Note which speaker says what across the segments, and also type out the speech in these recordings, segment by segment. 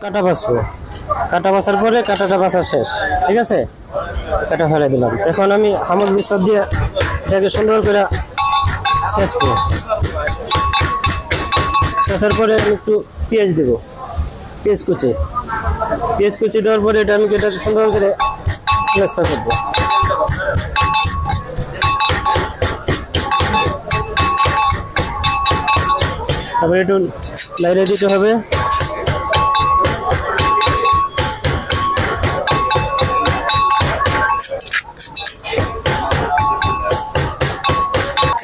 Speaker 1: কাটা বাছবো, কাটা বাছার পরে কাটাটা বাছা শেষ, ঠিক আছে। কাটা ফেলে দিলাম। এখন আমি হামল বিস্তার দিয়ে এটাকে সুন্দর করে ছেঁচবো। ছেঁচার পরে আমি একটু পেঁয়াজ দেবো, পেঁয়াজ কুচি দেওয়ার পরে এটা আমি এটা সুন্দর করে নাস্তা করবো। তারপরে একটু লাইরে দিতে হবে।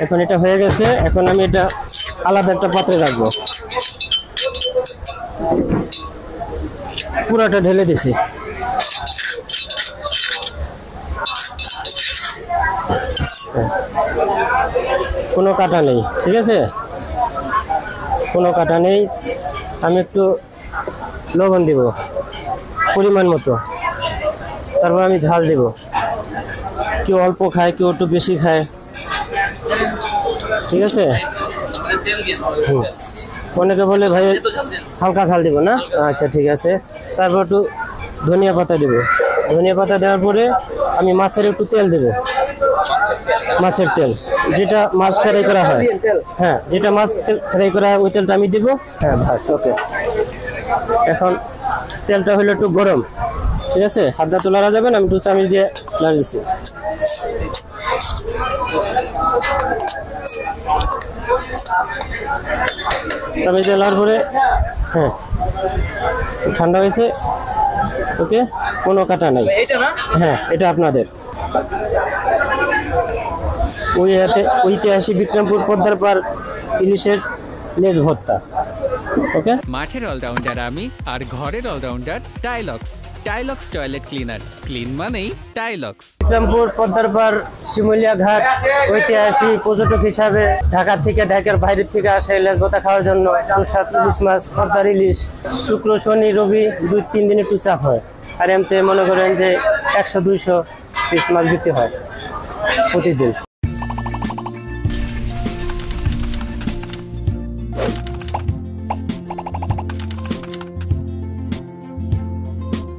Speaker 1: এখন এটা হয়ে গেছে। এখন আমি এটা আলাদা একটা পাত্রে রাখবো। পুরাটা ঢেলে দিছি। কোনো কাটা নেই, ঠিক আছে, কোনো কাটা নেই। আমি একটু লবণ দিব পরিমাণ মতো, তারপর আমি ঝাল দিব। কেউ অল্প খায়, কেউ একটু বেশি খায়, ঠিক আছে। অনেকে বলে ভাই হালকা ঝাল দিব না, আচ্ছা ঠিক আছে। তারপর একটু ধনিয়া পাতা দেব। ধনিয়া পাতা দেওয়ার পরে আমি মাছের একটু তেল দেব, মাছের তেল, যেটা মাছ ফ্রাই করা হয়। হ্যাঁ, যেটা মাছ ফ্রাই করা হয় ওই তেলটা আমি দিব। হ্যাঁ বাস, ওকে। এখন তেলটা হলো একটু গরম, ঠিক আছে। হাত তো লাড়া যাবে না, আমি একটু চামচ দিয়ে লাড়া দিচ্ছি। চামচ দিয়ে লাড়ার পরে হ্যাঁ ঠান্ডা হয়েছে, ওকে, কোনো কাটা নাই। হ্যাঁ, এটা আপনাদের ওই ঐতিহাসিক বিক্রমপুর পদ্মার পার ইলিশের লেজ ভর্তা, ওকে।
Speaker 2: মাঠের অলরাউন্ডার আমি, আর ঘরের allrounder Tylox. Tylox toilet cleaner, clean মানেই টাইলক্স।
Speaker 1: বিক্রমপুর পদ্মার পার শিমুলিয়া ঘাট ঐতিহাসিক পর্যটক হিসাবে ঢাকার বাইরে থেকে আসে লেজ ভর্তা খাওয়ার জন্য। সুস্বাদু ইলিশ মাছ, পদ্মার ইলিশ শুক্র শনি রবি 2-3 দিন একটু চাপ হয়। আর এমতে মনে করেন যে 100-200 পিস মাছ বিক্রি হয় প্রতিদিন।